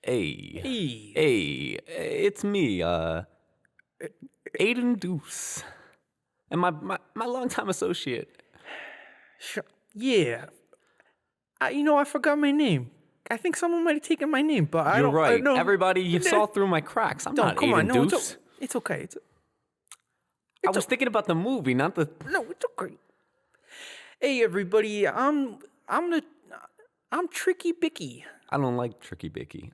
Hey, it's me, Aiden Deuce, and my longtime associate. Yeah. I forgot my name. I think someone might have taken my name, but I You're don't. right. I don't, Everybody, you saw through my cracks. I'm not come on, Aiden no, Deuce. it's okay. I was thinking about the movie, not the. No, it's okay. Hey, everybody, I'm Tricky Bicky. I don't like Tricky Bicky.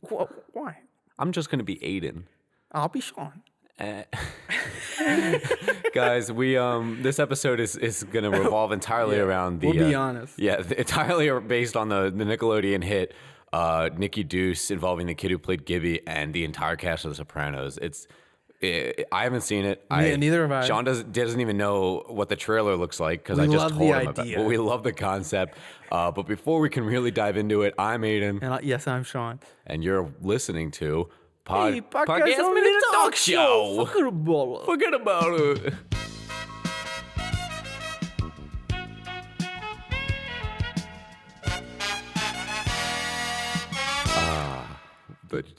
Why? I'm just gonna be Aiden. I'll be Sean. Guys, we this episode is gonna revolve entirely around the. We'll be honest. Yeah, entirely based on the Nickelodeon hit, Nicky Deuce, involving the kid who played Gibby and the entire cast of The Sopranos. I haven't seen it. Neither have I. Sean doesn't even know what the trailer looks like because I just love told the him about it. idea. But we love the concept. But before we can really dive into it, I'm Aiden, And yes, I'm Sean. and you're listening to Podcast Minute Talk Show. Forget about it. Forget about it.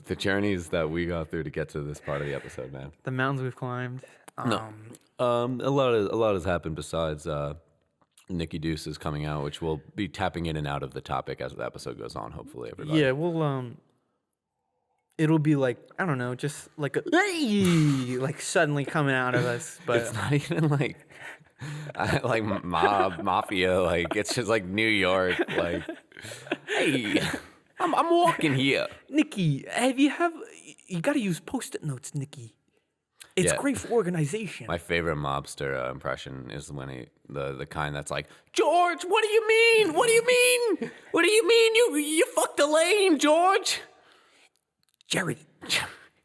The journeys that we got through to get to this part of the episode, man. The mountains we've climbed. A lot has happened besides Nicky Deuce is coming out, which we'll be tapping in and out of the topic as the episode goes on. Hopefully, everybody. Yeah, it'll be like, I don't know, just like like suddenly coming out of us. But It's not even like mob mafia. Like it's just like New York. Like, hey, I'm walking here. Nikki, you got to use Post-it notes, Nikki. It's great for organization. My favorite mobster impression is when the kind that's like, George, what do you mean? What do you mean? What do you mean? You fucked the lane, George. Jerry,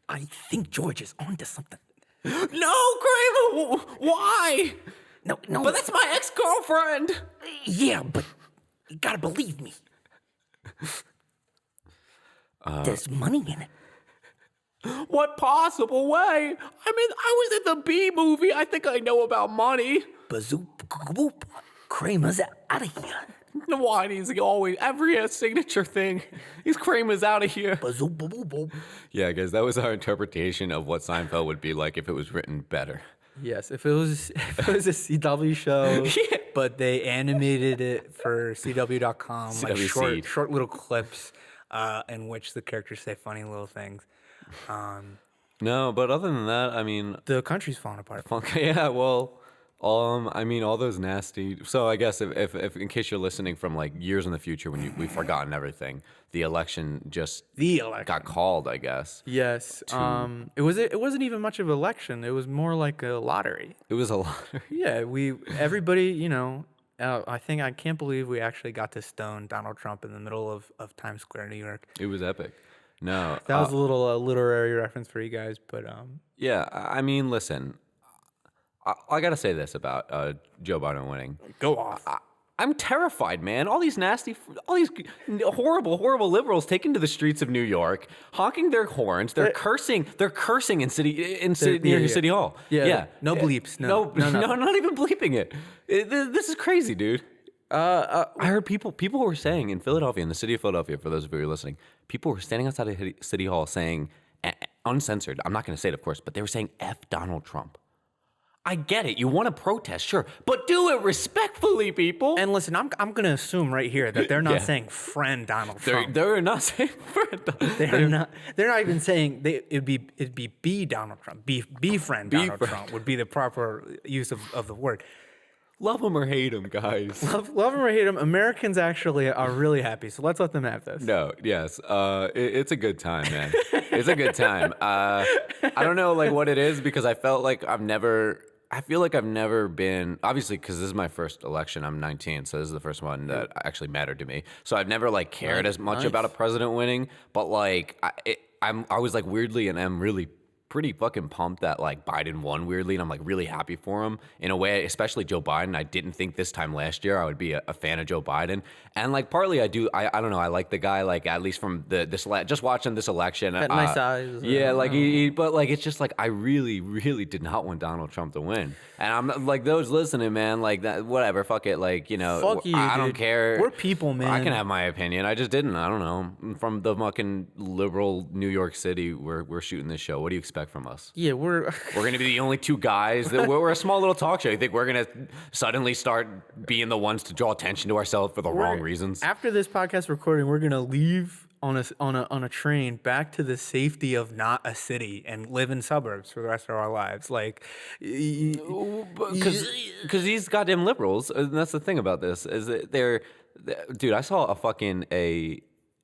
I think George is onto something. No, Kramer, why? No. But that's my ex-girlfriend. Yeah, but you gotta believe me. There's money in it. What possible way? I mean, I was in the B movie. I think I know about money. Bazoop, boop. Kramer's out of here. Why is he always every signature thing? He's Kramer's out of here. Bazoop, boop, boop. Yeah, guys, that was our interpretation of what Seinfeld would be like if it was written better. Yes, if it was a CW show, Yeah. but they animated it for CW.com, like CWC. short little clips in which the characters say funny little things. No, but other than that, I mean, The country's falling apart. yeah, well, I mean, all those nasty. So I guess if in case you're listening from like years in the future when we've forgotten everything, the election just got called, I guess. Yes. It wasn't even much of an election. It was more like a lottery. It was a lottery. Yeah, everybody, I can't believe we actually got to stone Donald Trump in the middle of Times Square, New York. It was epic. No, That was a little literary reference for you guys, but yeah, I mean, listen, I gotta say this about Joe Biden winning. go off. I'm terrified, man. All these horrible liberals taking to the streets of New York, honking their horns. They're cursing. They're cursing in City Hall. Yeah. No bleeps. No, not even bleeping it. This is crazy, dude. I heard people were saying in Philadelphia, in the city of Philadelphia, for those of you who are listening, people were standing outside of City Hall saying, uncensored, I'm not going to say it, of course, but they were saying F Donald Trump. I get it. You want to protest, sure, but do it respectfully, people. And listen, I'm going to assume right here that they're not saying friend Donald Trump. They're not saying friend. They're not even saying it'd be B Donald Trump. Be friend Donald Trump would be the proper use of the word. Love him or hate him, guys. Love him or hate him, Americans actually are really happy. So let's let them have this. No, yes, it's a good time, man. It's a good time. I don't know like what it is because I feel like I've never been, obviously because this is my first election. I'm 19, so this is the first one that actually mattered to me. So I've never like cared as much about a president winning, but like I was like weirdly and am really pretty fucking pumped that like Biden won weirdly, and I'm like really happy for him in a way, especially Joe Biden. I didn't think this time last year I would be a fan of Joe Biden, and like partly I don't know, I like the guy, like at least from just watching this election. Got nice eyes. Yeah, like but like it's just like I really did not want Donald Trump to win, and I'm like those listening, man, like that whatever, fuck it, like you know, Fuck you, I don't dude. care. We're people, man. I can have my opinion. I just didn't. I don't know. From the fucking liberal New York City, we're shooting this show. What do you expect from us? Yeah, we're Gonna be the only two guys that we're a small little talk show. You think we're gonna suddenly start being the ones to draw attention to ourselves for the wrong reasons? After this podcast recording, we're gonna leave on a train back to the safety of not a city and live in suburbs for the rest of our lives. Like, Because these goddamn liberals, and that's the thing about this, is that dude, I saw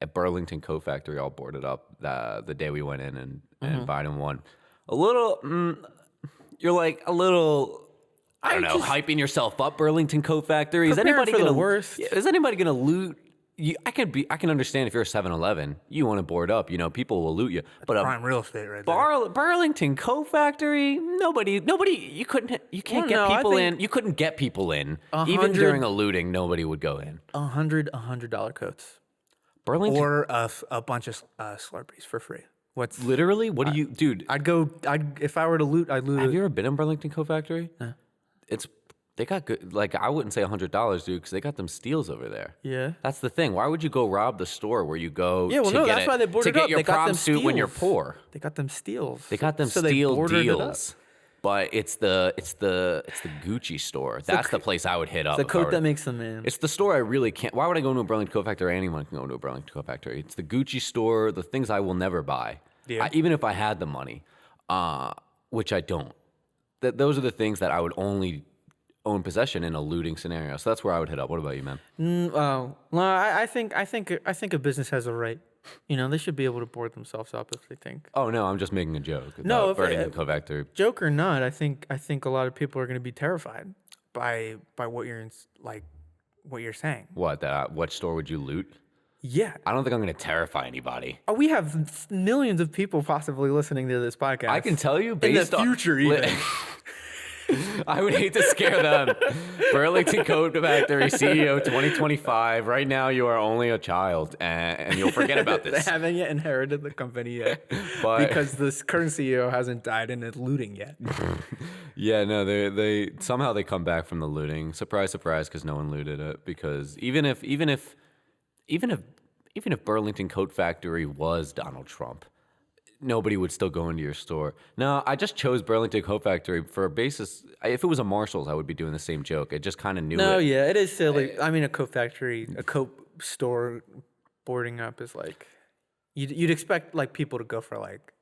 a Burlington coat factory all boarded up the day we went in and Biden won. A little, you're like a little, I don't know, hyping yourself up, Burlington coat factory. Is anybody for gonna the worst? Is anybody gonna loot? I can understand if you're a 7-Eleven, you want to board up, you know, people will loot you. But prime real estate right there. Burlington coat factory, nobody, you can't get people in. You couldn't get people in. Even during a looting, nobody would go in. $100 coats. Burlington, Or a bunch of Slurpees for free. What's literally? What do you, dude? If I were to loot, I'd loot. Have you ever been in Burlington Coat Factory? No. They got good. Like I wouldn't say $100, dude, because they got them steals over there. Yeah. That's the thing. Why would you go rob the store where you go? Yeah, well, no, that's why they boarded to up. get your They got prom them suit when you're steals. poor. They got them steals. They got them So they steal boarded it up. deals. But it's the Gucci store. That's the place I would hit up. The if I coat were that to- makes the man. It's the store I really can't. Why would I go into a Burlington Coat Factory? Anyone can go into a Burlington Coat Factory. It's the Gucci store, the things I will never buy. Yeah. Even if I had the money, which I don't. Those are the things that I would only own possession in a looting scenario. So that's where I would hit up. What about you, man? Well, I think a business has a right. You know, they should be able to board themselves up if they think. Oh no, I'm just making a joke. No, if Burlington Coat Factory. Joke or not, I think a lot of people are going to be terrified by what you're what you're saying. What store would you loot? Yeah. I don't think I'm going to terrify anybody. We have millions of people possibly listening to this podcast. I can tell you in based the future even. I would hate to scare them. Burlington Coat Factory CEO 2025. Right now, you are only a child, and you'll forget about this. They haven't yet inherited the company yet, But- because this current CEO hasn't died and is looting yet. Yeah, no, they somehow they come back from the looting. Surprise, surprise, because no one looted it. Because even if Burlington Coat Factory was Donald Trump, nobody would still go into your store. No, I just chose Burlington Coat Factory for a basis. If it was a Marshall's, I would be doing the same joke. I just kind of knew No, it. yeah, it is silly. I mean, a coat factory, a coat store boarding up is like, you'd expect like people to go for like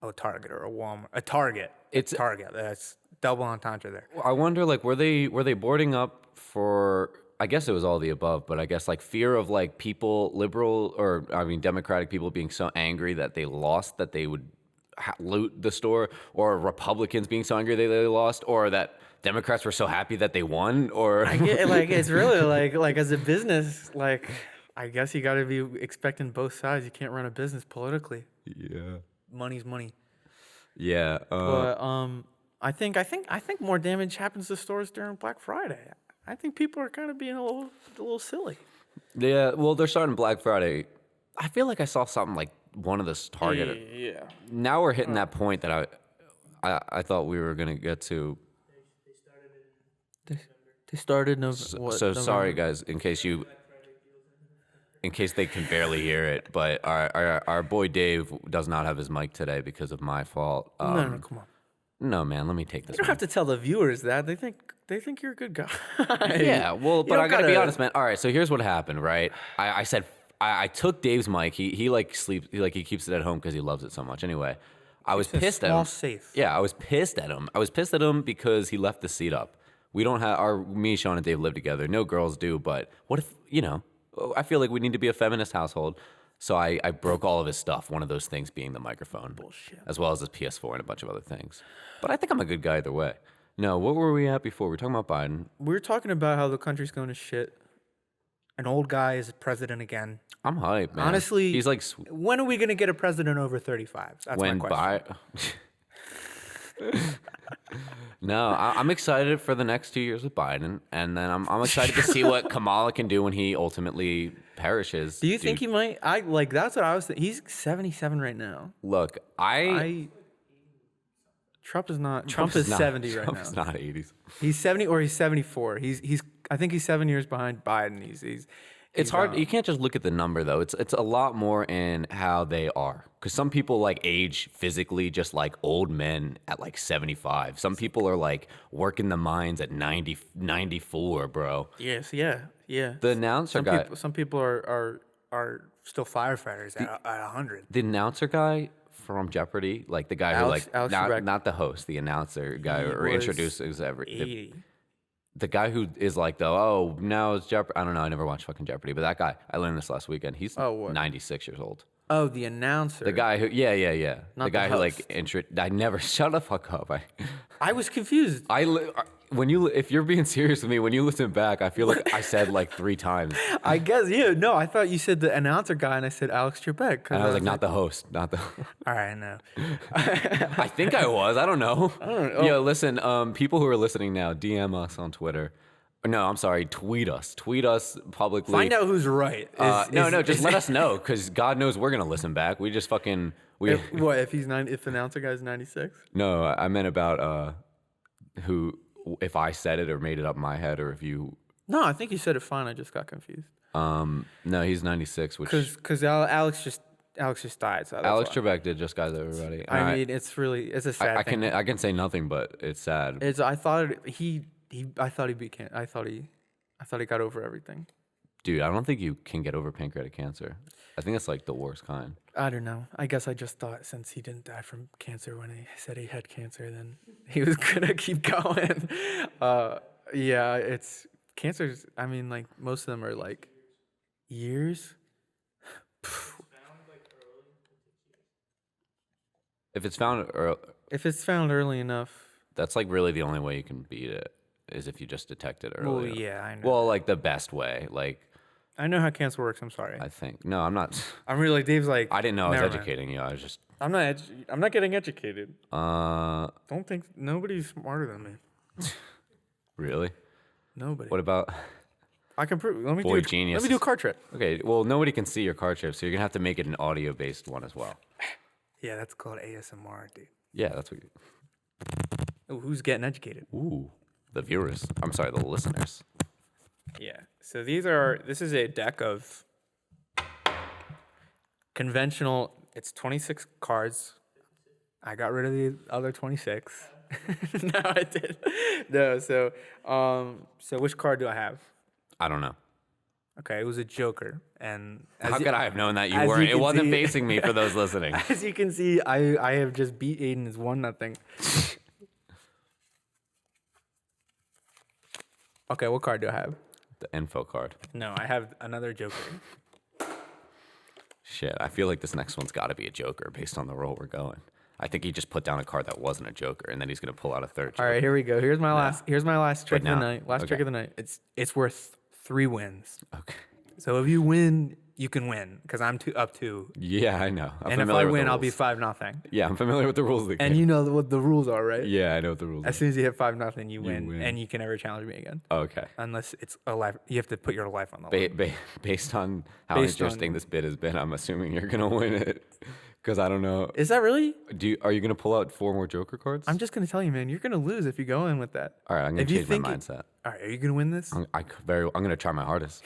a Target or a Walmart, a Target. It's Target. That's double entendre there. I wonder, like, were they boarding up for? I guess it was all the above, but I guess like fear of like people, Democratic people being so angry that they lost that they would loot the store, or Republicans being so angry that they lost, or that Democrats were so happy that they won, or I get like it's really like as a business, like I guess you got to be expecting both sides. You can't run a business politically. yeah, Money's money. yeah. But I think more damage happens to stores during Black Friday. I think people are kind of being a little silly. Yeah, well, they're starting Black Friday. I feel like I saw something like one of the Target. Yeah. Now we're hitting that point that I thought we were gonna get to. They started November. So sorry, guys, in case they can barely hear it, but our boy Dave does not have his mic today because of my fault. No, come on. No, man, let me take this. You don't have to tell the viewers that. They think you're a good guy. Yeah, well, but don't I gotta be gotta- honest, man. All right, so here's what happened, right? I said I took Dave's mic. He like sleeps. He keeps it at home because he loves it so much. Anyway, I was It's a pissed at small him. safe. Yeah, I was pissed at him. I was pissed at him because he left the seat up. We don't have me, Sean, and Dave live together. No girls do, but what if I feel like we need to be a feminist household. So I broke all of his stuff. One of those things being the microphone, Bullshit. as well as his PS4 and a bunch of other things. But I think I'm a good guy either way. No, what were we at before? We were talking about Biden. We were talking about how the country's going to shit. An old guy is president again. I'm hyped, man. Honestly, he's like when are we going to get a president over 35? That's my question. No, I'm excited for the next 2 years with Biden, and then I'm excited to see what Kamala can do when he ultimately perishes. Do you think dude. he might? That's what I was thinking. He's 77 right now. Look, Trump is not. Trump is 70 right Trump's now. not 80s. He's 70 or he's 74. He's. I think he's 7 years behind Biden. It's hard. You can't just look at the number though. It's a lot more in how they are. Because some people like age physically just like old men at like 75. Some people are like working the mines at 90, 94, bro. Yes. Yeah. Yeah. The announcer guy. Some people are still firefighters at 100. The announcer guy from Jeopardy, like the guy Alex who like Trebek. not the host, the announcer guy He or was introduces 80. the guy who is like now it's Jeopardy. I don't know. I never watched fucking Jeopardy, but that guy, I learned this last weekend. He's what? 96 years old. Oh, the announcer. The guy who, yeah. Not The guy the who like host. I never shut the fuck up. I was confused. If you're being serious with me, when you listen back, I feel like I said like 3 times, I guess, yeah. No, I thought you said the announcer guy, and I said Alex Trebek. and I was like, not the host, not the. All right, no. I think I was. I don't know. Yo, listen. People who are listening now, DM us on Twitter. No, I'm sorry. Tweet us. Tweet us publicly. Find out who's right. Just let us know, because God knows we're gonna listen back. We just fucking we. If he's 90? If announcer guy's 96? No, I meant about who, if I said it or made it up in my head, or if you. No, I think you said it fine. I just got confused. No, he's 96, which Because Alex just died. So that's Alex why. Trebek did just guys everybody. I mean, it's a sad I thing. can say nothing, but it's sad. I thought I thought he got over everything. Dude, I don't think you can get over pancreatic cancer. I think it's like the worst kind. I don't know. I guess I just thought since he didn't die from cancer when he said he had cancer, then he was gonna keep going. Yeah, it's cancers. I mean, like most of them are like years. If it's found early enough. that's like really the only way you can beat it, is if you just detect it early. Well, yeah, I know. Well, like the best way, like I know how cancer works. I'm sorry. I think. No, I'm not. I'm really Dave's like. I didn't know I was never mind. educating you. I was just. I'm not getting educated. Don't think nobody's smarter than me. Really? Nobody. What about? I can prove. Let me Boy do. genius. Let me do a card trick. Okay, well, nobody can see your card chip, so you're gonna have to make it an audio-based one as well. Yeah, that's called ASMR, dude. Yeah, that's what. Ooh, who's getting educated? Ooh, the viewers. I'm sorry, the listeners. Yeah. So this is a deck of conventional. It's 26 cards. I got rid of the other 26. No, I did. No. So which card do I have? I don't know. Okay, it was a Joker, and How could I have known that you as weren't? you It can wasn't see- facing me for those listening. as you can see, I have just beat Aiden. It's 1-0. Okay, what card do I have? The info card. No, I have another Joker. Shit, I feel like this next one's got to be a Joker based on the roll we're going. I think he just put down a card that wasn't a Joker, and then he's gonna pull out a third Joker. All right, here we go. Here's my last trick of the now- night. Last trick okay. of the night. It's worth 3 wins. Okay. So if you win, you can win because I'm up 2. Yeah, I know. I'm And if familiar I with win, the I'll be rules. 5-0. Yeah, I'm familiar with the rules of the game. And you know what the rules are, right? Yeah, I know what the rules As are. soon as you hit 5-0, you win, win. and you can never challenge me again. Okay. Unless it's a life, you have to put your life on the line. Based on how Based interesting on- this bit has been, I'm assuming you're gonna win it. Because I don't know. Is that really? Are you gonna pull out 4 more Joker cards? I'm just gonna tell you, man. You're gonna lose if you go in with that. All right, I'm gonna If you change my think it- mindset. All right, are you gonna win this? I'm gonna try my hardest.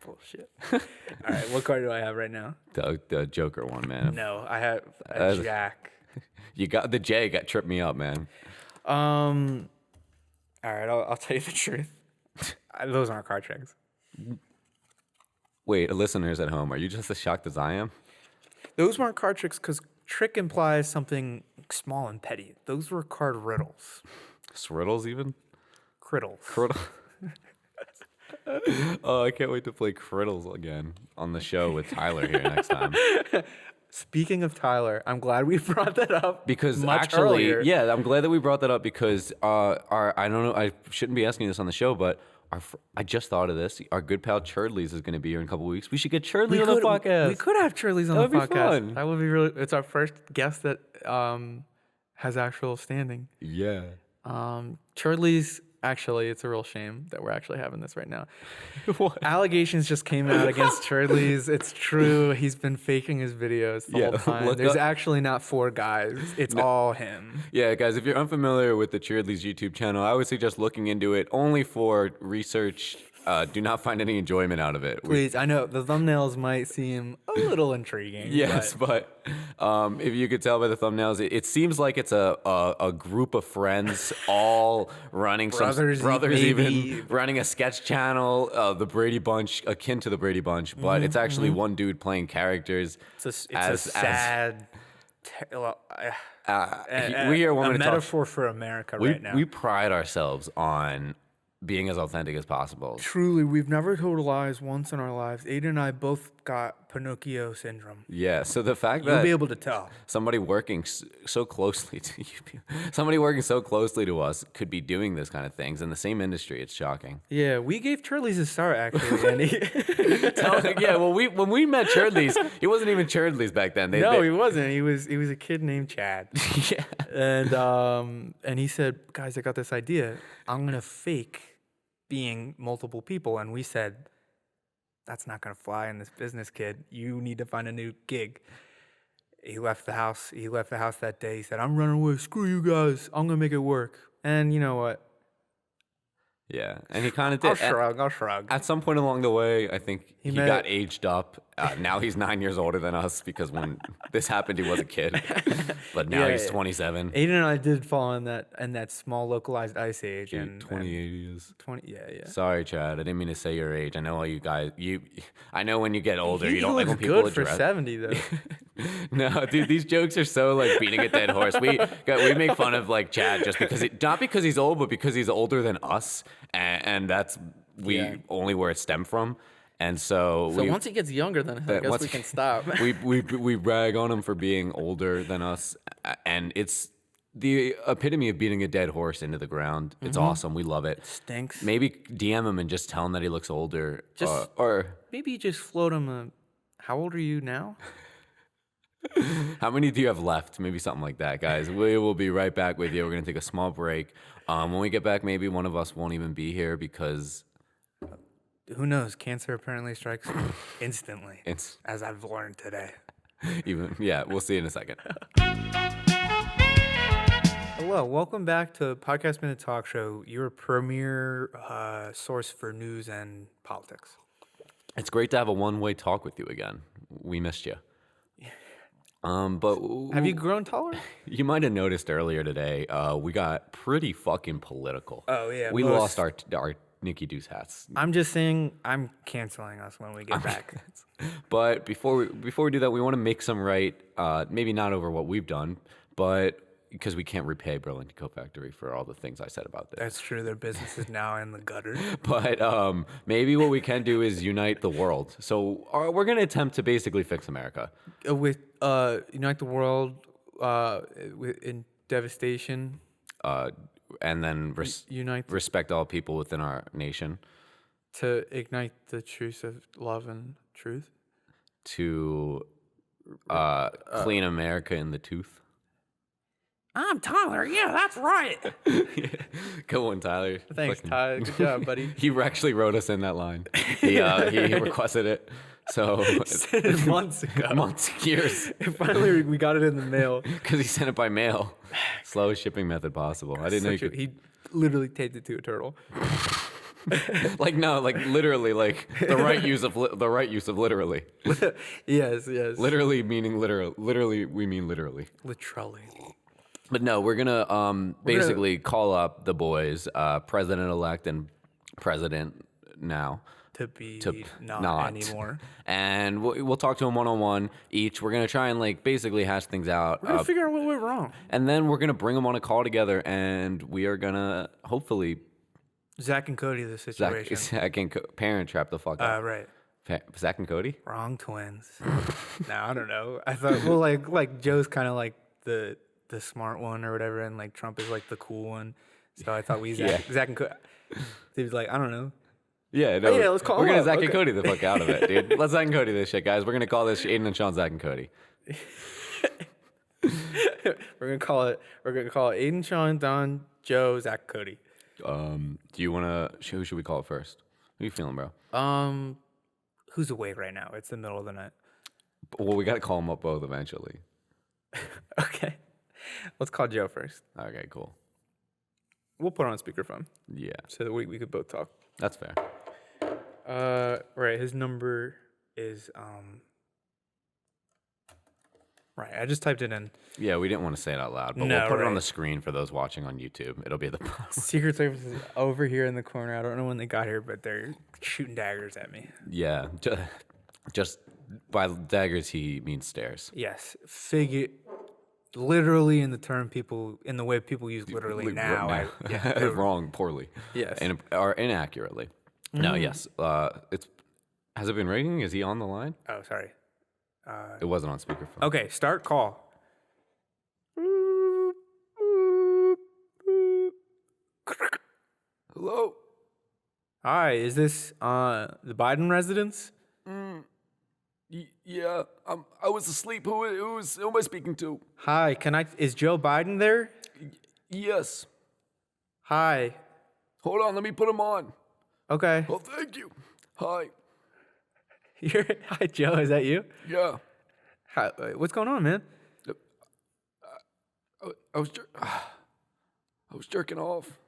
Bullshit. All right, what card do I have right now? The Joker one, man. No, I have a Uh, Jack. You got the J. Got tripped me up, man. All right, I'll tell you the truth. Those aren't card tricks. Wait, listeners at home, are you just as shocked as I am? Those weren't card tricks because trick implies something small and petty. Those were card riddles. Sriddles even? Criddles. Criddle. Oh, I can't wait to play Criddles again on the show with Tyler here next time. Speaking of Tyler, I'm glad we brought that up Because much actually, earlier. yeah, I'm glad that we brought that up because I don't know, I shouldn't be asking this on the show, but I just thought of this. Our good pal Churdleys is going to be here in a couple weeks. We should get Churdley on the podcast. We could have Churlies on That would the be podcast. fun. That would be really. It's our first guest that has actual standing. Yeah. Charlie's actually, it's a real shame that we're actually having this right now. What? Allegations just came out against Charlie's. It's true. He's been faking his videos the whole time. look There's up- actually not 4 guys. It's all him. Yeah, guys, if you're unfamiliar with the Cheerlead's YouTube channel, I would suggest looking into it only for research. Do not find any enjoyment out of it. Please, I know the thumbnails might seem a little intriguing. Yes, but if you could tell by the thumbnails, it seems like it's a group of friends all running Brothers, even maybe. running a sketch channel, the Brady Bunch, akin to the Brady Bunch, but it's actually one dude playing characters. It's a sad. We are one a metaphor for America right now. We pride ourselves on being as authentic as possible. Truly, we've never told lies once in our lives. Aiden and I both got Pinocchio syndrome. Yeah, so the fact You'll that be able to tell. somebody working so closely to you, somebody working so closely to us could be doing this kind of things in the same industry, it's shocking. Yeah, we gave Charlie's a start actually, and Yeah, well, when we met Churdleys, he wasn't even Churdleys back then. he wasn't. He was a kid named Chad. Yeah. And he said, "Guys, I got this idea. I'm gonna fake being multiple people." And we said, "That's not gonna fly in this business, kid. You need to find a new gig." He left the house. He left the house that day. He said, "I'm running away. Screw you guys. I'm gonna make it work." And you know what? Yeah, and he kind of did. I'll shrug. At some point along the way, I think he met- got aged up. Now he's 9 years older than us because when this happened, he was a kid. But now Yeah, he's yeah. 27. Aiden and I did fall in that small localized ice age. Dude, And 28 is. 20, yeah. Sorry, Chad. I didn't mean to say your age. I know all you guys. I know when you get older, He you don't like when looks people good for address. 70 though. No, dude, these jokes are so like beating a dead horse. We make fun of like Chad just because not because he's old, but because he's older than us, and that's only where it stemmed from. And so Once he gets younger, then I guess we can stop. we rag on him for being older than us, and it's the epitome of beating a dead horse into the ground. It's awesome. We love it. Stinks. Maybe DM him and just tell him that he looks older. Or Maybe just float him how old are you now? how many do you have left? Maybe something like that, guys. We will be right back with you. We're going to take a small break. When we get back, maybe one of us won't even be here because Who knows? Cancer apparently strikes instantly, it's as I've learned today. we'll see you in a second. Hello, welcome back to Podcast Minute Talk Show, your premier source for news and politics. It's great to have a one-way talk with you again. We missed you. But Have you grown taller? you might have noticed earlier today, we got pretty fucking political. Oh, yeah, we most- lost our Nicky Deuce hats. I'm just saying I'm canceling us when we get back. But before we do that, we want to make some right. Maybe not over what we've done, but because we can't repay Burlington Coat Factory for all the things I said about this. That's true. Their business is now in the gutter. But maybe what we can do is unite the world. So we're going to attempt to basically fix America. With unite the world in devastation. And then Unite respect all people within our nation. to ignite the truth of love and truth. To clean America in the tooth. I'm Tyler. Yeah, that's right. Go on, Tyler. Thanks, Fucking- Tyler. Good job, buddy. He actually wrote us in that line. He requested it. So Sent it months ago. months, years, And finally, we got it in the mail. because he sent it by mail. Slowest shipping method possible. I didn't know you could. He literally taped it to a turtle. Like literally, like the right use of literally. Yes. Literally meaning literal. Literally, we mean literally. Literally. But no, we're gonna basically call up the boys, president-elect and president now. To be To not anymore. And we'll talk to them one-on-one each. We're going to try and like basically hash things out. We're going to figure out what went wrong. And then we're going to bring them on a call together, and we are going to hopefully Zach and Cody, the situation. Zach and Parent Trap the fuck up. Right. Zach and Cody? Wrong twins. No, I don't know. I thought, well, like Joe's kind of like the smart one or whatever, and like Trump is like the cool one. So I thought Zach and Cody. They was like, I don't know. Yeah, no, yeah, let's call We're them going to up. Zach Okay. and Cody the fuck out of it, dude. Let's Zach and Cody this shit, guys. We're going to call this Aiden and Sean Zach and Cody. We're gonna call it Aiden, Sean, Don, Joe, Zach, Cody. Do you wanna? Who should we call it first? Who you feeling, bro? Who's awake right now? It's the middle of the night. Well, we gotta call them up both eventually. Okay, let's call Joe first. Okay, cool. We'll put it on speakerphone Yeah, so that we could both talk. that's fair. Right. His number is Right. I just typed it in. Yeah, we didn't want to say it out loud, but No, we'll put it on right. the screen for those watching on YouTube. It'll be at the bottom. Secret Service is over here in the corner. I don't know when they got here, but they're shooting daggers at me. Yeah, just by daggers he means stairs. Yes. Literally in the way people use literally Like, now. right wrong, poorly. Yes. Or inaccurately. No, yes. Has it been ringing? Is he on the line? Oh, sorry. It wasn't on speakerphone. Okay, start call. Hello. Hi, is this the Biden residence? Yeah, I was asleep. Who am I speaking to? Hi, is Joe Biden there? Yes. Hi. Hold on, let me put him on. Okay. Oh, thank you. Hi. Hi, Joe. Is that you? Yeah. Hi, what's going on, man? I was jerking off.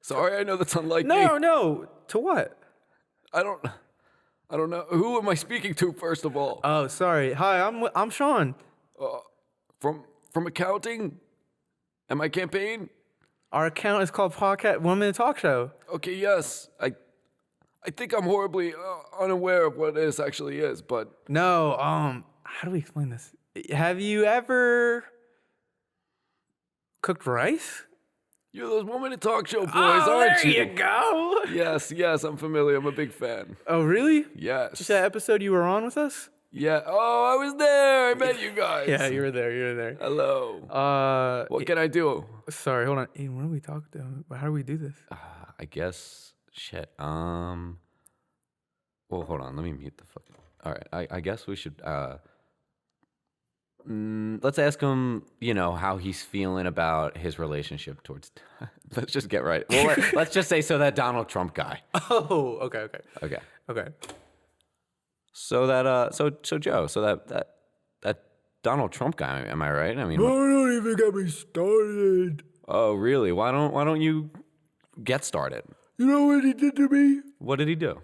Sorry, I know that's unlike me. No. To what? I don't know. Who am I speaking to, first of all? Oh, sorry. Hi, I'm Sean. From accounting? And my campaign? Our account is called Podcast 1 Minute Talk Show. Okay, yes. I think I'm horribly unaware of what this actually is, but No, how do we explain this? Have you ever cooked rice? you're those 1 Minute Talk Show boys, Oh, aren't there you? you go. Yes, I'm familiar. I'm a big fan. Oh, really? Yes. Just that episode you were on with us? Yeah. Oh, I was there. I met you guys. Yeah, you were there. Hello. What can I do? Sorry, hold on. Aiden, what are we talking about? How do we do this? I guess shit. Well, hold on. Let me mute the fucking. All right. I guess we should. Let's ask him. How he's feeling about his relationship towards. Let's just get right. Well, let's just say so that Donald Trump guy. Oh, okay. Okay. So that so Joe. So that Donald Trump guy. Am I right? I mean. Don't even get me started. Oh, really? Why don't you get started? You know what he did to me? What did he do?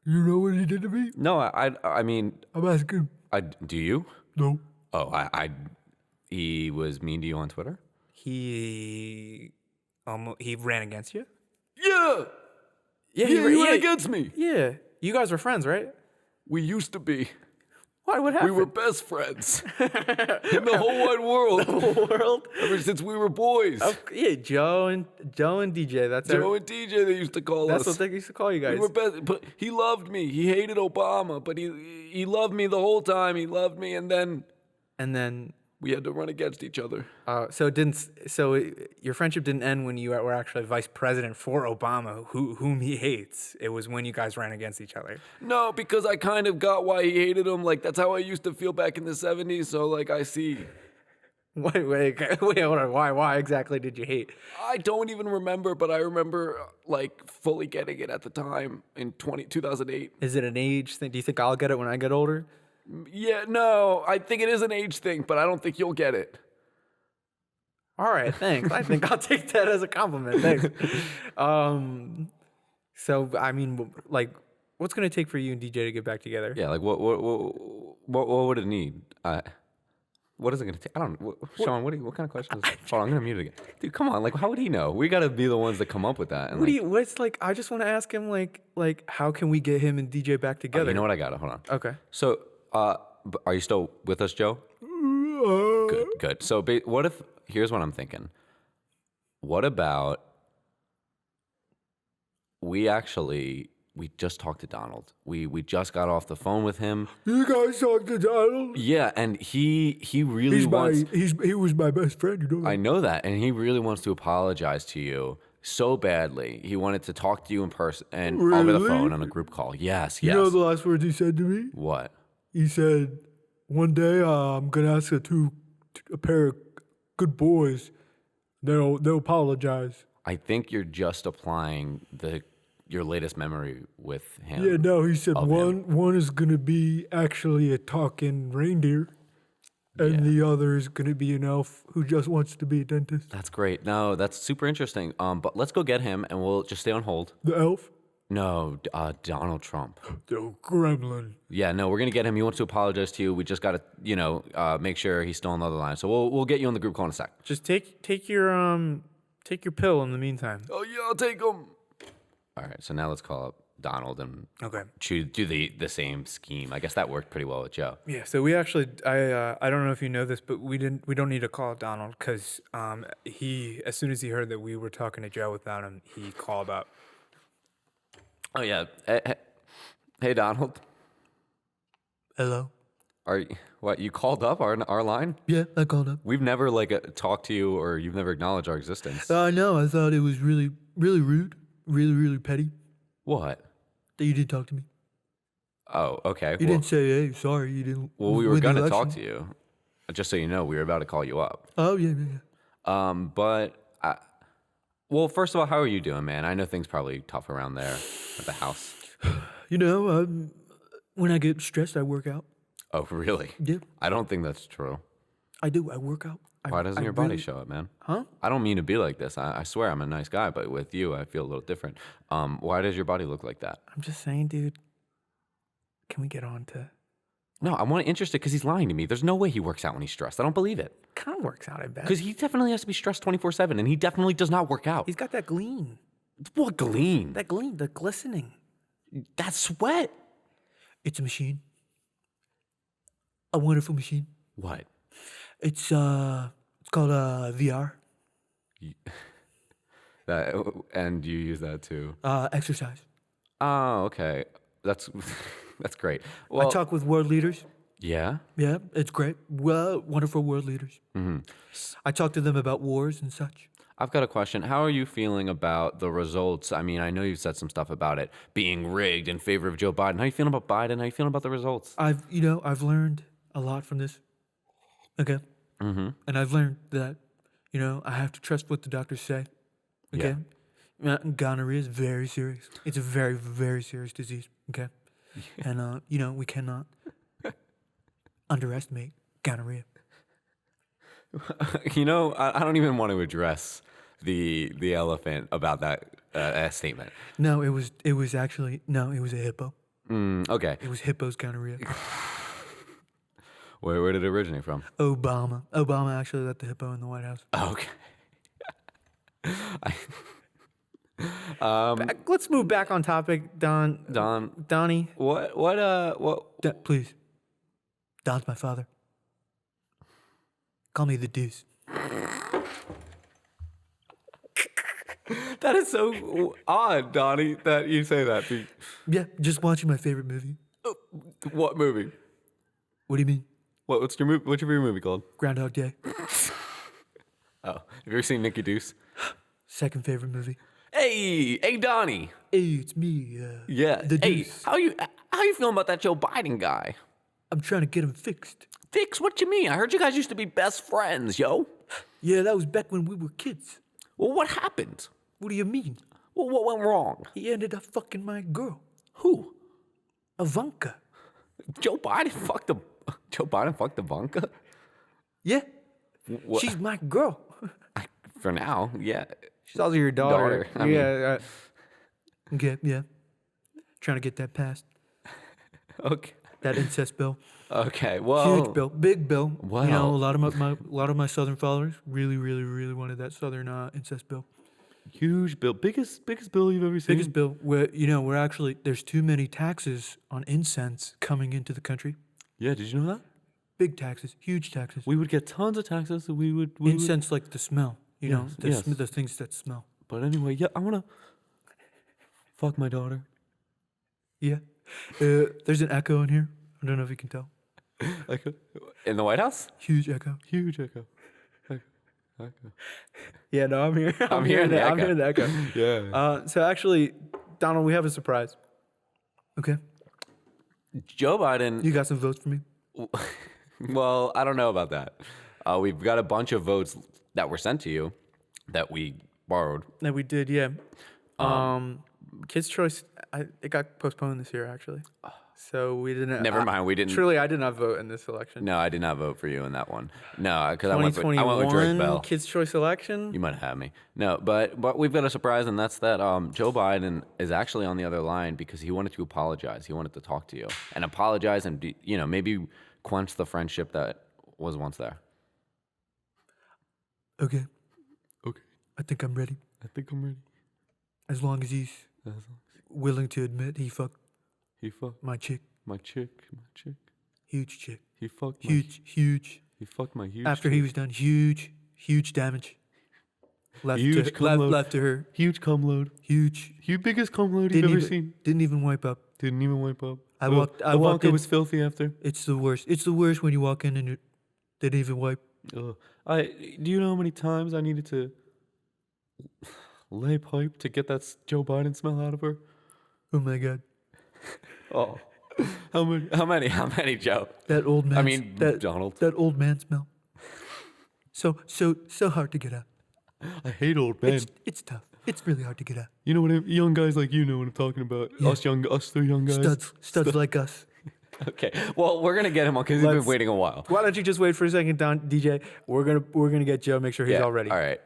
You know what he did to me? No, I mean, I'm asking. do you? No. Oh, he was mean to you on Twitter? He ran against you? Yeah. He ran against me. Yeah. You guys were friends, right? We used to be. Why? What happened? We were best friends in the whole wide world. The whole world? Ever since we were boys. Yeah, Joe and DJ. That's Joe and DJ, they used to call us. That's what they used to call you guys. We were best, but he loved me. He hated Obama, but he loved me the whole time. He loved me, and then we had to run against each other. Your friendship didn't end when you were actually vice president for Obama, whom he hates. It was when you guys ran against each other. No, because I kind of got why he hated him. Like, that's how I used to feel back in the 70s. So, like, I see. Wait, hold on. Why exactly did you hate? I don't even remember, but I remember, like, fully getting it at the time in 2008. Is it an age thing? Do you think I'll get it when I get older? Yeah, no, I think it is an age thing, but I don't think you'll get it. All right, thanks. I think I'll take that as a compliment. Thanks. So, I mean, like, what's going to take for you and DJ to get back together? Yeah, like, what would it need? What is it going to take? I don't know. Sean, what kind of question is that? Hold on, I'm going to mute it again. Dude, come on. Like, how would he know? We got to be the ones that come up with that. And What's like, I just want to ask him, like, how can we get him and DJ back together? You know what? I got it. Hold on. Okay. So, are you still with us, Joe? Good. So, what if, here's what I'm thinking. What about we just talked to Donald. We just got off the phone with him. You guys talked to Donald? Yeah, and he really wants. He was my best friend. You know that. I know that, and he really wants to apologize to you so badly. He wanted to talk to you in person and over the phone on a group call. Yes. You know the last words he said to me? What? He said, one day I'm gonna ask a pair of good boys. They'll apologize. I think you're just applying your latest memory with him. Yeah, no, he said of him. one is gonna be actually a talking reindeer, and Yeah. the other is gonna be an elf who just wants to be a dentist. That's great. No, that's super interesting. But let's go get him, and we'll just stay on hold. The elf, No, Donald Trump. the gremlin. Yeah, no, we're gonna get him. He wants to apologize to you. We just gotta, make sure he's still on the other line. So we'll get you on the group call in a sec. Just take your pill in the meantime. Oh yeah, I'll take him. All right, so now let's call up Donald and Okay. do the same scheme. I guess that worked pretty well with Joe. Yeah. So we actually, I don't know if you know this, but we don't need to call Donald because he, as soon as he heard that we were talking to Joe without him, he called up. Oh yeah. Hey Donald. Hello. You called up our line? Yeah, I called up. We've never talked to you, or you've never acknowledged our existence. I know. I thought it was really, really rude, really, really petty What? that you did talk to me. Oh, okay. You didn't say, "Hey, sorry, you didn't." Well, we were win the gonna talk election." to you. Just so you know, we were about to call you up. Oh yeah. Well, first of all, how are you doing, man? I know things probably tough around there at the house. You know, when I get stressed, I work out. Oh, really? Yeah, I don't think that's true. I do. I work out. Why doesn't your body show it, man? Huh? I don't mean to be like this. I swear I'm a nice guy, but with you, I feel a little different. Why does your body look like that? I'm just saying, dude. Can we get on to? No, I'm interested because he's lying to me. There's no way he works out when he's stressed. I don't believe it. Kind of works out, I bet. Because he definitely has to be stressed 24/7, and he definitely does not work out. He's got that gleam. What gleam? That gleam, the glistening. That's sweat. It's a machine. A wonderful machine. What? It's called VR. And you use that too. Exercise. Oh, okay. That's that's great. Well, I talk with world leaders. yeah. Yeah, it's great. Well, wonderful world leaders. Mm-hmm. I talk to them about wars and such. I've got a question. How are you feeling about the results? I mean, I know you've said some stuff about it being rigged in favor of Joe Biden. How you feeling about Biden? How you feeling about the results? I've learned a lot from this. Okay. Mm-hmm. And I've learned that, I have to trust what the doctors say. Okay. Gonorrhea is very serious. It's a very, very serious disease. Okay. And, we cannot underestimate gonorrhea. I don't even want to address the elephant about that statement. No, it was a hippo. Okay. It was hippo's gonorrhea. Where did it originate from? Obama. Obama actually let the hippo in the White House. Okay. Let's move back on topic, Donny. What? Please. Don's my father. Call me the Deuce. That is so odd, Donnie, that you say that. Yeah, just watching my favorite movie. What movie? What do you mean? What's your favorite movie called? Groundhog Day. Oh, have you ever seen Nicky Deuce? Second favorite movie. Hey, Donnie. Hey, it's me. Yeah. The Hey, Deuce. how you feeling about that Joe Biden guy? I'm trying to get him fixed. Fix? What you mean? I heard you guys used to be best friends, yo. Yeah, that was back when we were kids. Well, what happened? What do you mean? Well, what went wrong? He ended up fucking my girl, Who? Ivanka. Joe Biden fucked Ivanka? Yeah, What? she's my girl. For now, yeah. She's also your daughter. I mean- Yeah. Okay, yeah. Trying to get that passed. Okay. That incest bill. Okay. Well. Huge bill. Big bill. Wow. A lot of my Southern followers really, really, really wanted that Southern incest bill. Huge bill. Biggest bill you've ever seen. Biggest bill. We're actually, there's too many taxes on incense coming into the country. Yeah. Did you know that? Big taxes. Huge taxes. We would get tons of taxes. We would Incense, like the smell. Yes, yes. The things that smell. But anyway, yeah. I wanna fuck my daughter. Yeah. There's an echo in here. I don't know if you can tell. Like in the White House. Huge echo. Huge echo. Echo. Yeah, no, I'm here. I'm hearing the I'm echo. hearing the echo. Yeah. So actually, Donald, we have a surprise. Okay. Joe Biden. You got some votes for me? Well, I don't know about that. We've got a bunch of votes that were sent to you that we borrowed. No, we did, yeah. Kids' Choice, it got postponed this year, actually. So we didn't. Never mind, we didn't. Truly, I did not vote in this election. No, I did not vote for you in that one. No, because I went with Drake Bell. Kids' Choice election. You might have had me. No, but we've got a surprise, and that's that Joe Biden is actually on the other line because he wanted to apologize. He wanted to talk to you and apologize and, maybe quench the friendship that was once there. Okay. I think I'm ready. As long as he's willing to admit he fucked my chick. My chick. Huge chick. He fucked huge. He fucked my huge After chick. he was done, huge damage. Left to her. Huge cum load. Huge. Biggest cum load you've ever seen. Didn't even wipe up. I walked in. Was filthy after. It's the worst. It's the worst when you walk in and they didn't even wipe. Do you know how many times I needed to lay pipe to get that Joe Biden smell out of her? Oh my God. Oh. How many, Joe? That old man. Donald. That old man smell. So hard to get out. I hate old men. It's tough. It's really hard to get out. You know what? Young guys like you know what I'm talking about. Yeah. Us three young guys. Studs like us. Okay. Well, we're gonna get him on because he's been waiting a while. Why don't you just wait for a second, DJ? We're gonna get Joe. Make sure he's all ready. All right.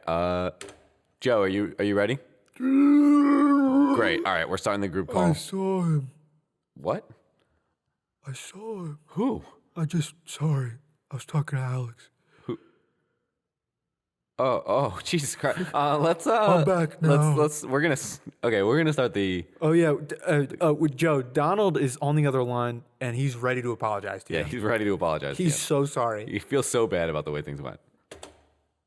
Joe, are you ready? Great. All right. We're starting the group call. I saw him. What? I saw him. Who? Sorry. I was talking to Alex. Who? Oh, Jesus Christ. Let's. I'm back now. We're gonna start the. Oh yeah. With Joe, Donald is on the other line and he's ready to apologize to you. Yeah, he's ready to apologize. He's so sorry. He feels so bad about the way things went.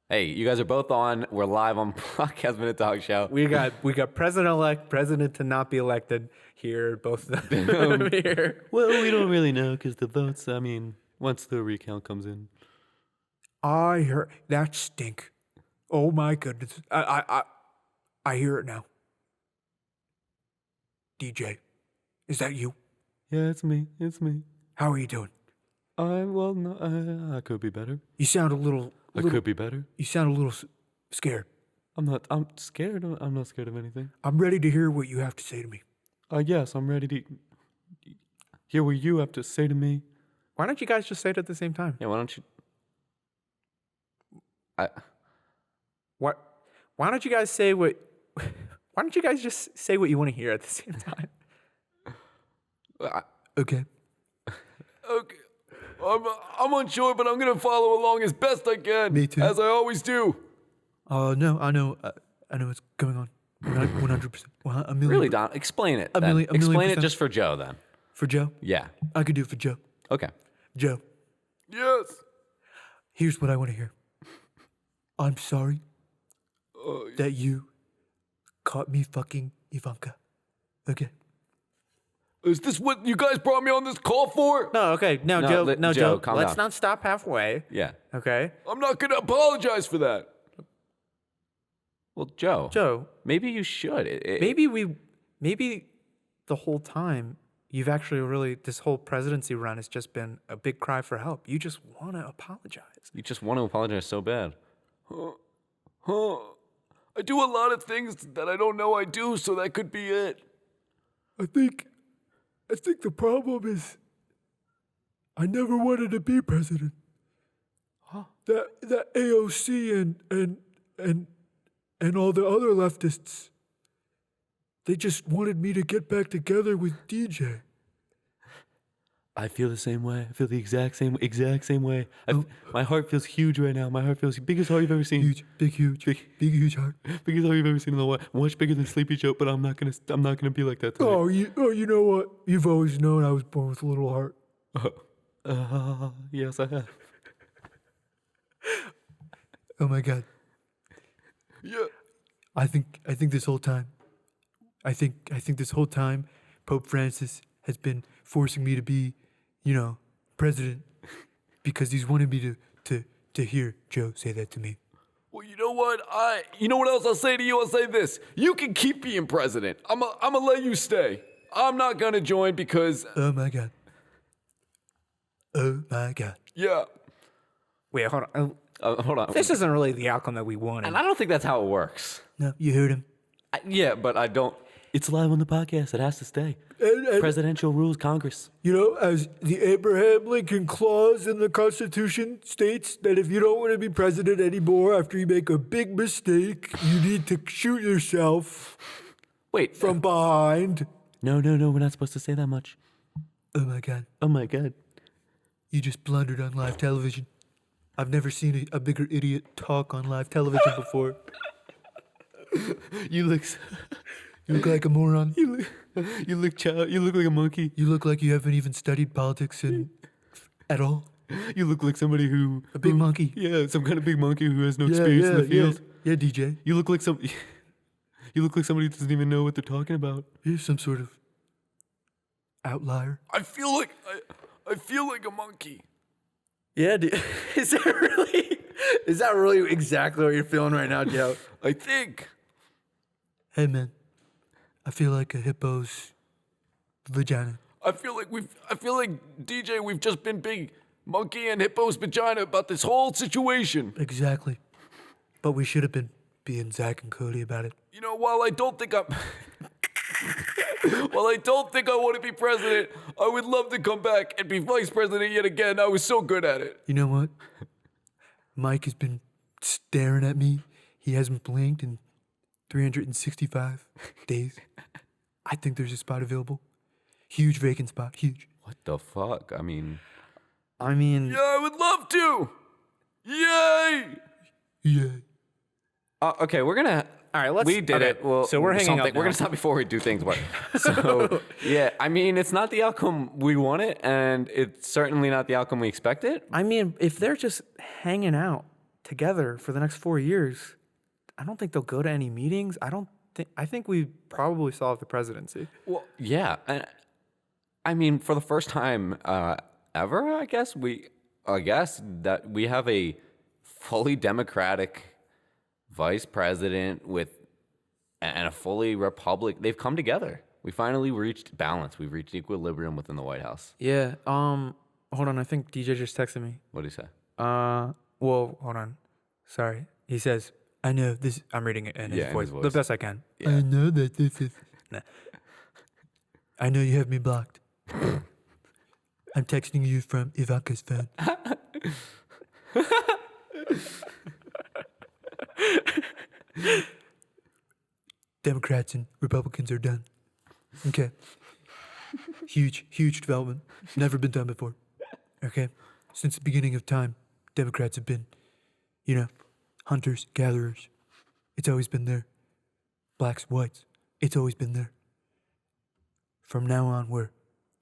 Hey, you guys are both on. We're live on Podcast Minute Talk Show. We got president-elect, president to not be elected here, both of them here. Well, we don't really know because the votes, once the recount comes in. I heard that stink. Oh my goodness. I hear it now. DJ, is that you? Yeah, it's me. How are you doing? I could be better. You sound a little. I could be better. You sound a little scared. I'm scared. I'm not scared of anything. I'm ready to hear what you have to say to me. Yes, I'm ready to hear what you have to say to me. Why don't you guys just say it at the same time? Yeah, why don't you? What? Why don't you guys say what? Why don't you guys just say what you want to hear at the same time? Okay. Okay. I'm unsure, but I'm gonna follow along as best I can. Me too. As I always do. No, I know what's going on. 100%. Really, Don? Explain it. Explain it just for Joe, then. For Joe? Yeah. I could do it for Joe. Okay. Joe. Yes. Here's what I want to hear. I'm sorry that you caught me fucking Ivanka. Okay. Is this what you guys brought me on this call for? No, okay. No, Joe. Calm Let's down. not stop halfway. Yeah. Okay. I'm not gonna apologize for that. Well, Joe. Maybe you should. Maybe the whole time you've actually really, this whole presidency run has just been a big cry for help. You just want to apologize. You just want to apologize so bad. I do a lot of things that I don't know I do, so that could be it. I think the problem is I never wanted to be president. Huh? That AOC and all the other leftists, they just wanted me to get back together with DJ. I feel the same way. I feel the exact same way. My heart feels huge right now. My heart feels biggest heart you've ever seen. Huge heart. Biggest heart you've ever seen in the world. Much bigger than Sleepy Joe, but I'm not gonna be like that tonight. You know what? You've always known I was born with a little heart. Yes, I have. Oh my God. Yeah. I think this whole time, Pope Francis has been forcing me to be, president, because he's wanted me to hear Joe say that to me. Well, you know what? You know what else I'll say to you? I'll say this: you can keep being president. I'm gonna let you stay. I'm not gonna join because. Oh my God. Oh my God. Yeah. Wait, hold on. Hold on. This isn't really the outcome that we wanted. And I don't think that's how it works. No, you heard him. Yeah, but I don't. It's live on the podcast. It has to stay. Presidential rules, Congress. You know, as the Abraham Lincoln Clause in the Constitution states that if you don't want to be president anymore after you make a big mistake, you need to shoot yourself Wait. from behind. No. We're not supposed to say that much. Oh my God. Oh my God. You just blundered on live television. I've never seen a bigger idiot talk on live television before. You look like a moron. You look like a monkey. You look like you haven't even studied politics at all. You look like somebody who A big monkey. Yeah, some kind of big monkey who has no experience in the field. Yeah, DJ. You look like somebody who doesn't even know what they're talking about. You're some sort of outlier. I feel like a monkey. Yeah, dude. Is that really exactly what you're feeling right now, Joe? I think. Hey, man. I feel like a hippo's vagina. I feel like DJ, we've just been big monkey and hippo's vagina about this whole situation. Exactly. But we should have been being Zach and Cody about it. You know, while I don't think I want to be president, I would love to come back and be vice president yet again. I was so good at it. You know what? Mike has been staring at me. He hasn't blinked in 365 days. I think there's a spot available. Huge vacant spot. Huge. What the fuck? I mean... Yeah, I would love to. Yay! Yeah. Okay, we're gonna... All right, let's... We did it. Well, so we're hanging up now. We're gonna stop before we do things. So, yeah, I mean, it's not the outcome we wanted, and it's certainly not the outcome we expected. I mean, if they're just hanging out together for the next 4 years, I don't think they'll go to any meetings. I think we probably solved the presidency. Well, yeah. I mean, for the first time ever, I guess that we have a fully Democratic vice president and a fully Republican. They've come together. We finally reached balance. We've reached equilibrium within the White House. Yeah. Hold on. I think DJ just texted me. What did he say? Well, hold on. Sorry. He says, I know this. I'm reading it in his voice. The best I can. Yeah. I know that this is. Nah. I know you have me blocked. I'm texting you from Ivanka's phone. Democrats and Republicans are done. Okay. Huge development. Never been done before. Okay. Since the beginning of time, Democrats have been, hunters, gatherers. It's always been there. Blacks, whites. It's always been there. From now on, we're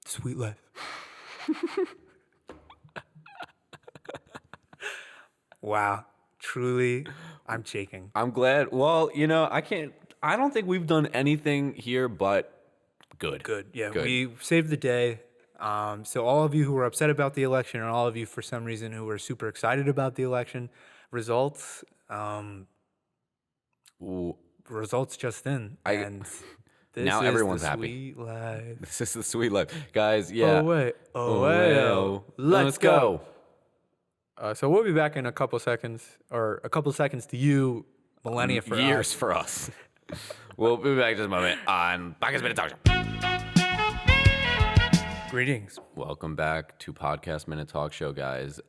the sweet life. Wow. Truly, I'm shaking. I'm glad. Well, I don't think we've done anything here but good. Good. Yeah, Good. we saved the day. So all of you who were upset about the election, and all of you for some reason who were super excited about the election results, results just in, and this now is everyone's the happy. Sweet life. This is the sweet life, guys. Yeah. Let's go. So we'll be back in a couple seconds, or a couple seconds to you, millennia for Years us. for us. We'll be back in just a moment on Podcast Minute Talk Show. Greetings. Welcome back to Podcast Minute Talk Show, guys.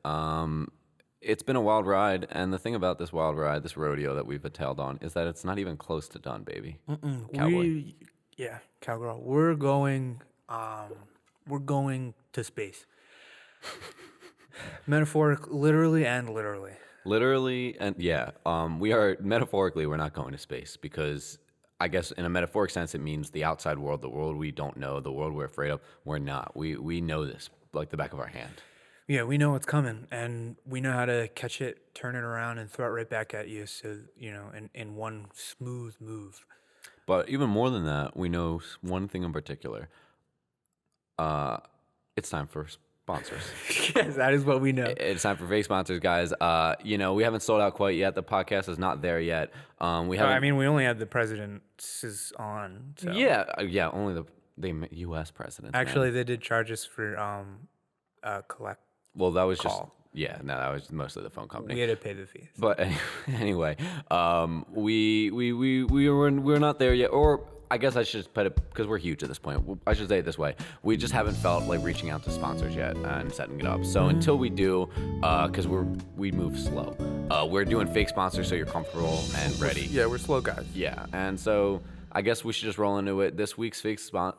It's been a wild ride, and the thing about this wild ride, this rodeo that we've tailed on, is that it's not even close to done, baby. Cowboy. Cowgirl. We're going to space. Literally and literally. Literally, and yeah, we are metaphorically, we're not going to space because I guess in a metaphoric sense, it means the outside world, the world we don't know, the world we're afraid of. We're not. We know this like the back of our hand. Yeah, we know what's coming, and we know how to catch it, turn it around, and throw it right back at you. So in one smooth move. But even more than that, we know one thing in particular. It's time for sponsors. Yes, that is what we know. It's time for fake sponsors, guys. We haven't sold out quite yet. The podcast is not there yet. We haven't. I mean, we only had the presidents on. So. Yeah, only the U.S. presidents. Actually, they did charge us for Well, that was Call. that was mostly the phone company. We had to pay the fees. But anyway, we're not there yet, or I guess I should just put it because we're huge at this point. I should say it this way: we just haven't felt like reaching out to sponsors yet and setting it up. So until we do, because we move slow, we're doing fake sponsors so you're comfortable and ready. Yeah, we're slow guys. Yeah, and so I guess we should just roll into it. This week's episode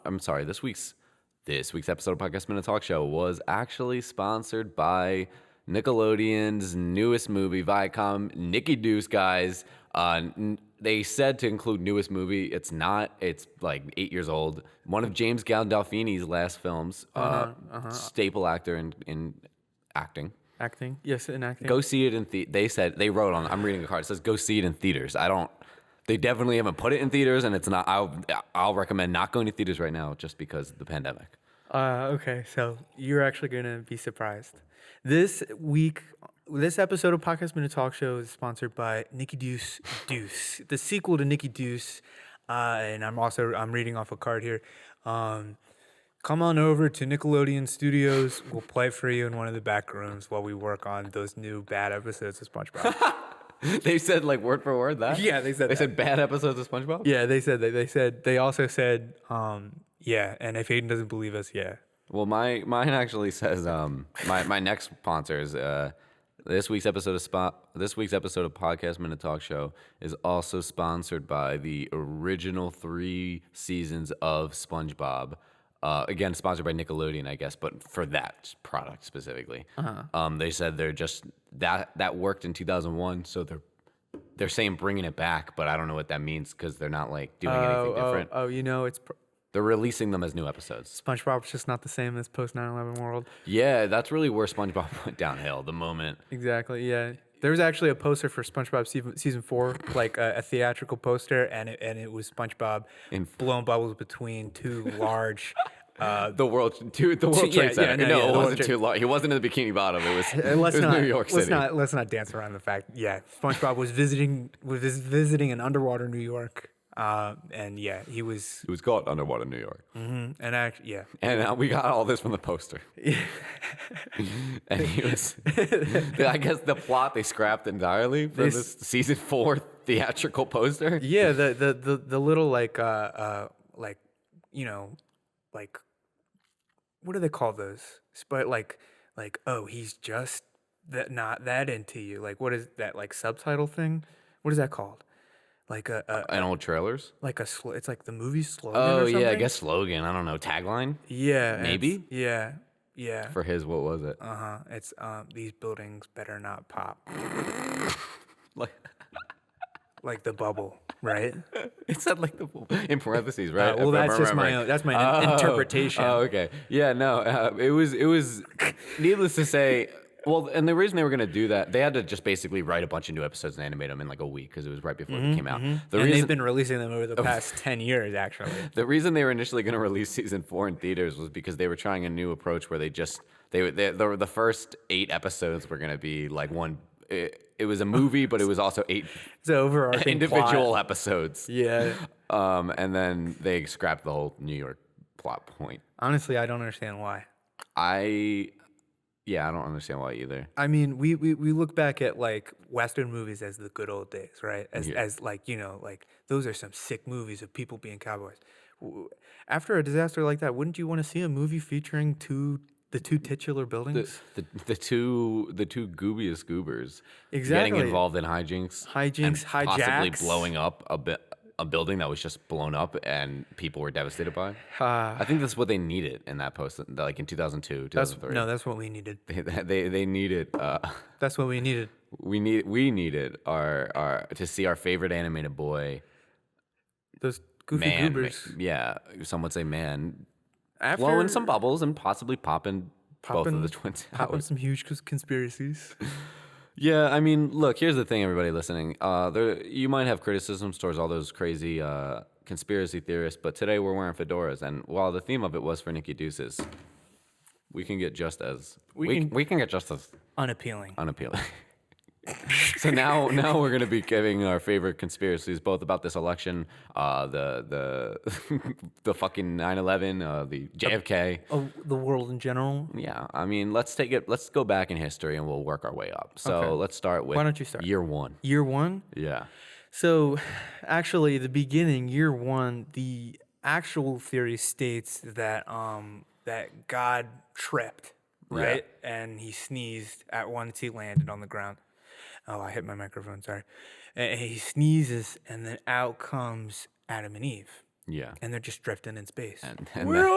of Podcast Minute Talk Show was actually sponsored by Nickelodeon's newest movie, Viacom, Nicky Deuce, guys. They said to include newest movie. It's not. It's like 8 years old. One of James Gandolfini's last films. Staple actor in acting. Acting? Yes, in acting. Go see it in they wrote on. I'm reading a card. It says go see it in theaters. They definitely haven't put it in theaters, and it's not. I'll recommend not going to theaters right now just because of the pandemic. Okay, so you're actually gonna be surprised. This episode of Podcast Minute Talk Show is sponsored by Nicky Deuce, the sequel to Nicky Deuce, and I'm reading off a card here. Come on over to Nickelodeon Studios. We'll play for you in one of the back rooms while we work on those new bad episodes of SpongeBob. They said like word for word that? Yeah, they said They that. said bad episodes of SpongeBob? Yeah, they also said, yeah, and if Aiden doesn't believe us, yeah. Well, mine actually says my next sponsor is this week's episode of Podcast Minute Talk Show is also sponsored by the original 3 seasons of SpongeBob. Again, sponsored by Nickelodeon, I guess, but for that product specifically. They said they're just that worked in 2001, so they're saying bringing it back, but I don't know what that means because they're not like doing anything different. They're releasing them as new episodes. SpongeBob's just not the same as post 9/11 world. Yeah, that's really where SpongeBob went downhill. The moment. Exactly. Yeah. There was actually a poster for SpongeBob season 4, like a theatrical poster, and it was SpongeBob blowing bubbles between 2 large. The World Trade Center. It wasn't too large. He wasn't in the Bikini Bottom. It was New York City. Let's not dance around the fact. Yeah, SpongeBob was visiting an underwater New York. And yeah, he was caught underwater New York. Mm-hmm. And actually, yeah. And we got all this from the poster. And he was. I guess the plot they scrapped entirely for this season 4 theatrical poster. Yeah, the little like what do they call those? But like oh, he's just not that into you. Like what is that like subtitle thing? What is that called? Like an old trailers? Like it's like the movie slogan. Oh or something? yeah, I guess slogan. I don't know, tagline. Yeah, maybe. Yeah. For his, what was it? It's these buildings better not pop. Like the bubble, right? It said like the in parentheses, right? Well, that's just my interpretation. Oh, okay. Yeah, no, it was needless to say. Well, and the reason they were going to do that, they had to just basically write a bunch of new episodes and animate them in like a week because it was right before they came out. They've been releasing them over the past 10 years, actually. The reason they were initially going to release season 4 in theaters was because they were trying a new approach where the first 8 episodes were going to be like one. It was a movie, but it was also 8 overarching individual plot. episodes. Yeah. And then they scrapped the whole New York plot point. Honestly, I don't understand why. Yeah, I don't understand why either. I mean, we look back at like Western movies as the good old days, right? As like, like those are some sick movies of people being cowboys. After a disaster like that, wouldn't you want to see a movie featuring the two titular buildings? The two goobiest goobers exactly getting involved in hijinks, hijacks, possibly blowing up a building that was just blown up and people were devastated by. I think that's what they needed in that post, like in 2002, 2003. That's what we needed. They needed. That's what we needed. We needed our to see our favorite animated boy. Those goofy goobers. Yeah, some would say man. Blowing some bubbles and possibly popping both of the Twin Towers. Popping some huge conspiracies. Yeah, I mean, look, here's the thing, everybody listening. You might have criticisms towards all those crazy conspiracy theorists, but today we're wearing fedoras, and while the theme of it was for Nicky Deuces, we can get just as unappealing. So now we're gonna be giving our favorite conspiracies, both about this election, the the fucking 9/11, the JFK. Oh, the world in general. Yeah, I mean, let's go back in history and we'll work our way up. So Okay. let's start with Why don't you start? year one. Year one. Yeah. So, actually, the beginning, year one, the actual theory states that that God tripped, right, and he sneezed at once he landed on the ground. Oh, I hit my microphone. Sorry. And he sneezes, and then out comes Adam and Eve, Yeah. and they're just drifting in space. And We're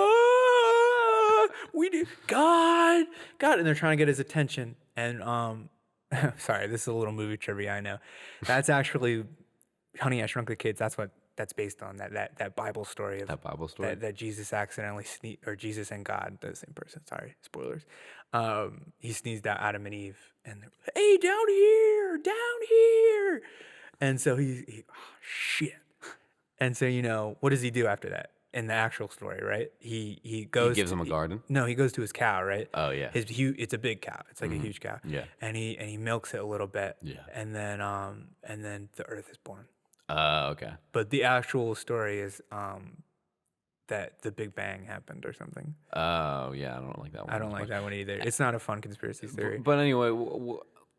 we do God, and they're trying to get his attention. And sorry, this is a little movie trivia. I know, that's actually Honey, I Shrunk the Kids. That's what that's based on. That Bible story of that Bible story. that Jesus accidentally sneezed, or Jesus and God, the same person. Sorry, spoilers. He sneezed at Adam and Eve, and they're, hey, down here. And so he oh, shit. And so what does he do after that in the actual story, right? He goes. He gives him a garden. No, he goes to his cow, right? Oh yeah. It's a big cow. It's like a huge cow. Yeah. And he milks it a little bit. Yeah. And then the earth is born. Okay. But the actual story is that the Big Bang happened or something. Oh yeah, I don't like that one. I don't like that one either. It's not a fun conspiracy theory. But anyway,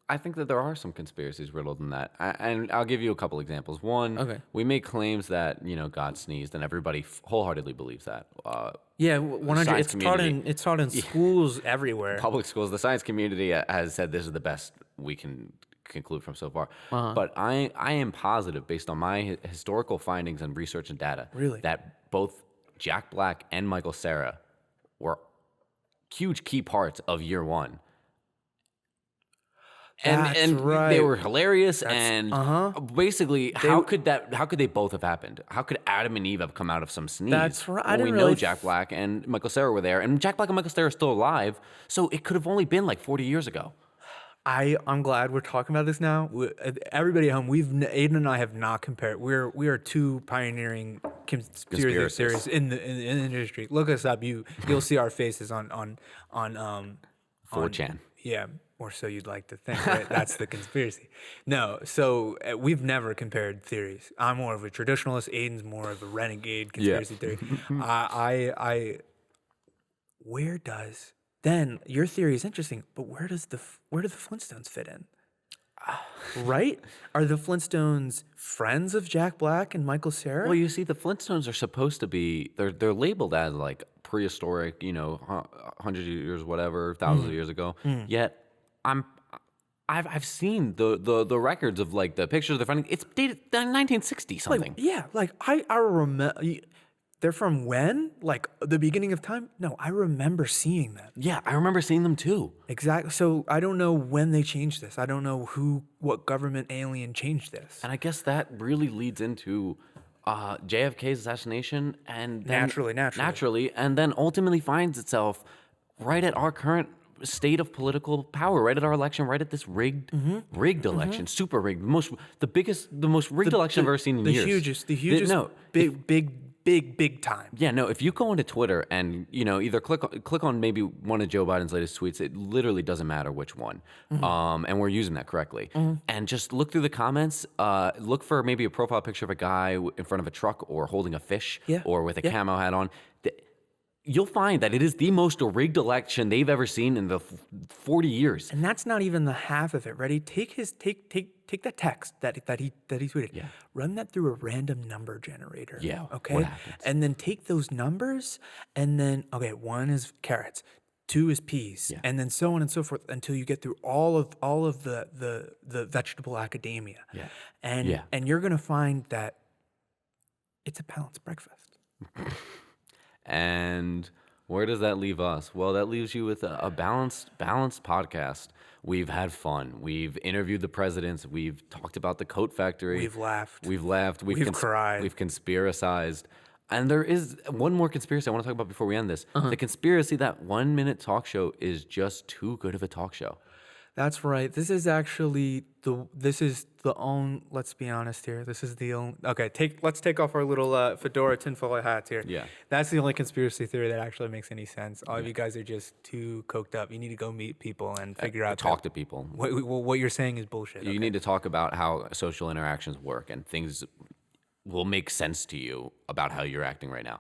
I think that there are some conspiracies riddled in that, and I'll give you a couple examples. One, Okay. we make claims that God sneezed, and everybody wholeheartedly believes that. Yeah, 100. Science It's taught in schools everywhere. Public schools, the science community has said this is the best we can conclude from so far. But I am positive, based on my historical findings and research and data, Really? that both Jack Black and Michael Cera were huge key parts of year one. That's And right. they were hilarious, and basically, how could they both have happened? How could Adam and Eve have come out of some sneeze? That's right. I Well, we didn't know really Jack Black and Michael Cera were there, and Jack Black and Michael Cera are still alive, so it could have only been like 40 years ago. I'm glad we're talking about this now. Everybody at home, Aiden and I have not compared. We are two pioneering conspiracy theories in the industry. Look us up. You'll see our faces on 4chan. Yeah, or so you'd like to think, right? That's the conspiracy. No, so we've never compared theories. I'm more of a traditionalist. Aiden's more of a renegade conspiracy theory. Where does then your theory is interesting, but where do the Flintstones fit in? Right? Are the Flintstones friends of Jack Black and Michael Cera? Well, you see, the Flintstones are supposed to be they're labeled as like prehistoric, hundreds of years, whatever, thousands of years ago. Yet I've seen the records of like the pictures they're finding. It's dated 1960 something. I remember. They're from when? Like the beginning of time? No, I remember seeing them. Yeah, I remember seeing them too. Exactly. So I don't know when they changed this. I don't know what government alien changed this. And I guess that really leads into JFK's assassination, and then, naturally, and then ultimately finds itself right at our current state of political power, right at our election, right at this rigged election, super rigged, the most rigged election I've ever seen in years. The hugest, big time. Yeah, no. If you go onto Twitter and either click on maybe one of Joe Biden's latest tweets, it literally doesn't matter which one, and we're using that correctly. And just look through the comments. Look for maybe a profile picture of a guy in front of a truck or holding a fish, or with a camo hat on. You'll find that it is the most rigged election they've ever seen in the 40 years. And that's not even the half of it. Ready? Take that text that he tweeted. Yeah. Run that through a random number generator. Yeah. Okay. What happens? And then take those numbers, and then 1 is carrots, 2 is peas, and then so on and so forth until you get through all of the vegetable academia. Yeah. And you're gonna find that it's a balanced breakfast. And where does that leave us? Well, that leaves you with a balanced podcast. We've had fun. We've interviewed the presidents. We've talked about the coat factory. We've laughed. We've cried. We've conspiracized. And there is one more conspiracy I want to talk about before we end this. The conspiracy that 1 minute talk show is just too good of a talk show. That's right. This is actually let's be honest here. This is the only, okay, let's take off our little fedora tinfoil hats here. Yeah. That's the only conspiracy theory that actually makes any sense. All of you guys are just too coked up. You need to go meet people and figure out Talk to people. what you're saying is bullshit. You need to talk about how social interactions work and things will make sense to you about how you're acting right now.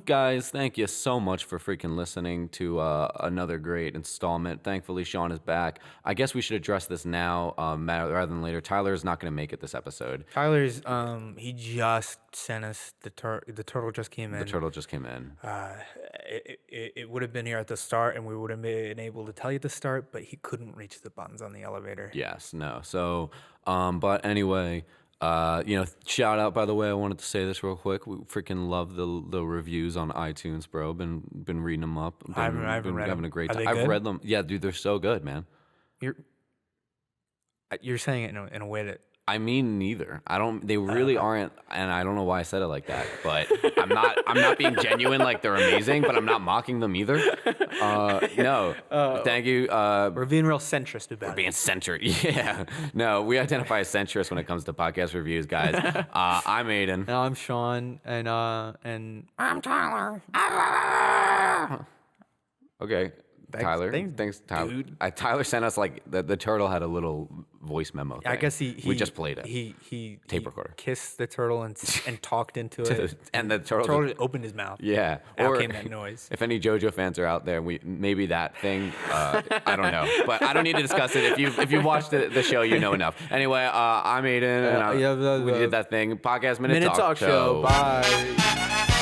Guys, thank you so much for freaking listening to another great installment. Thankfully, Sean is back. I guess we should address this now rather than later. Tyler is not going to make it this episode. Tyler's he just sent us the turtle just came in. The turtle just came in. It would have been here at the start, and we would have been able to tell you at the start, but he couldn't reach the buttons on the elevator. Yes, no. So, but anyway. Shout out, by the way, I wanted to say this real quick. We freaking love the reviews on iTunes, bro. Been reading them up. I haven't read having them. a great Are time. they I've good? read them. Yeah, dude, they're so good, man. You're saying it in a way that I mean, neither. They really aren't, and I don't know why I said it like that. But I'm not being genuine. Like they're amazing, but I'm not mocking them either. No, thank you. we're being real centrist about Being it. centered. Yeah. No, we identify as centrist when it comes to podcast reviews, guys. I'm Aiden. Now I'm Sean, and I'm Tyler. Okay. Tyler. Thanks, Tyler. dude. Tyler sent us like the turtle had a little voice memo. I thing. guess we just played it. He Tape recorder. kissed the turtle and talked into it. And the turtle. turtle opened his mouth. Yeah. Out came that noise. If any JoJo fans are out there, maybe that thing. I don't know, but I don't need to discuss it. If you watched the show, you know enough. Anyway, I'm Aiden, and we did that thing. Podcast Minute Talk Show. Bye.